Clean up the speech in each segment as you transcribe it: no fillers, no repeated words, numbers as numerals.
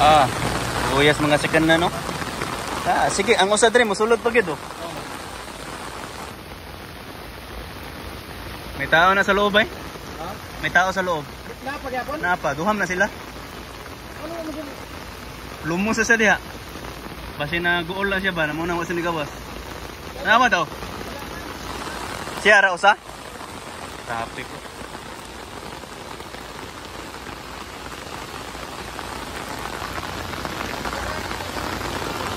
Ah, uyas mga second na no. Ah, sige, ang usa dre mosulod pa gid oh. May tao na sa loob eh. Ha? May tao sa loob. Napa gyapon? Napa, duham na sila. Ano mo gyud? Lumos sa diha. Basi na guol lang siya ba, namo nang wasa ni gawas. Napa daw? Siya ra usa? Traffic ko.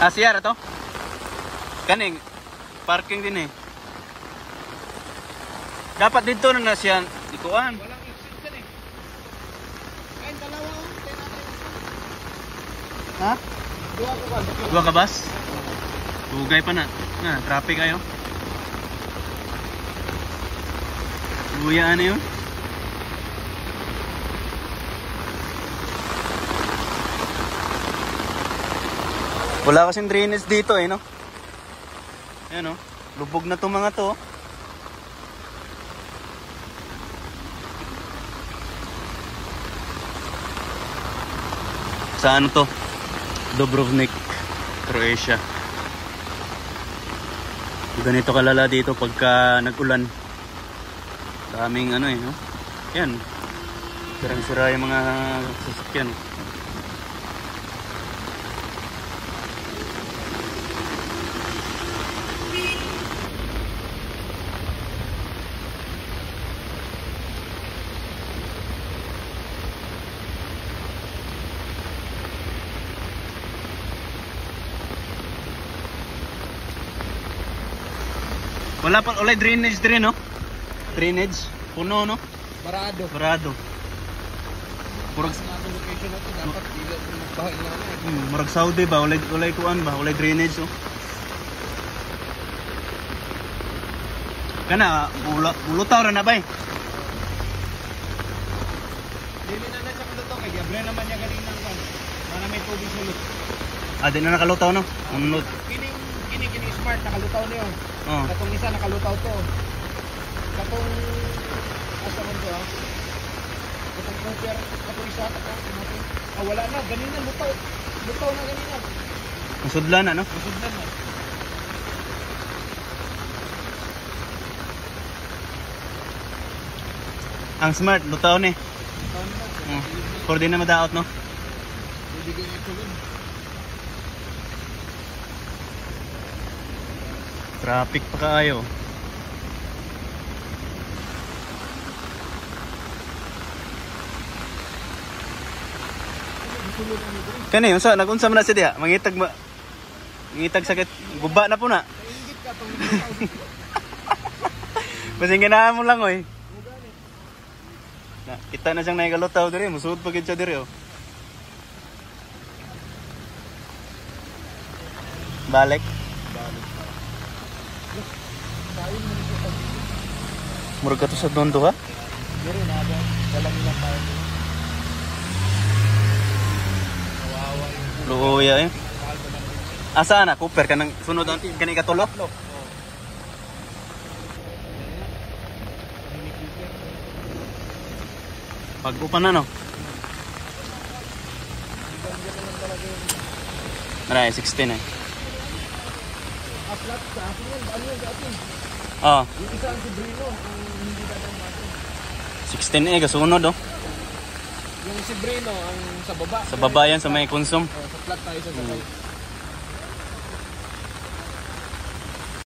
Ah, siya ra to? Kaning parking din eh. Dapat dito na siya ikuan. Walang exit kan eh. Kain dalawa oh. Ha? Dua ka ba? Dua ka bus? Tugay pa na. Na, traffic ayo. Luya ano yun? Wala kasing drainage dito eh no? Ayan oh. Lubog na to mga to. Sa ano to? Dubrovnik, Croatia. Ganito kalala dito pagka nag-ulan. Daming ano eh, no? Yan. Sirang-sira yung mga sasakyan. Wala pa ulay drainage din no? Drainage puno no? Barado. Barado. Murag Sa location na to dapat dili magbahay na. murag Saudi ba ulay kuan ba ulay drainage oh. Kana ulutaw ra na bay. Dili na sa kanto kay gabre naman niya ganina kan. Para may tubig sulod. Ah, di na nakalutaw no? Unod. Kini smart nakalutaw niyo. Oh. Katong isa nakalutaw to. Katong asa man to ah. Katong cooper, katong isa katong wala na ganina lutaw. Lutaw na ganina. Masudlan na no? Masudlan na. Ang smart lutaw ni. Lutaw na. For di na madaot no? Bibigyan ito yun. Traffic pa kaayo. Kani unsa nagunsa man na siya? Mangitag sakit guba na po na. Ingit ka tong Basing ganahan mo lang oy. Na, kita na siyang naigalutaw diri, musud pa gid siya diri oh. Balik. Murag ka to sa doon to ha? Diri na ba? Dalang lang tayo. Kawawa yung Luya eh. Asa na? Cooper ka nang sunod ang kani katulo? Pag-upan na no? Maray, 16 eh. Flat sa atin yan. Ano yan sa atin? Oh, Yung isa ang si Brino. Ang hindi dadang natin. 16 eh, kasunod oh. Yung si Brino ang sa baba. Sa baba yan, sa may konsum. Sa flat tayo sa sakay.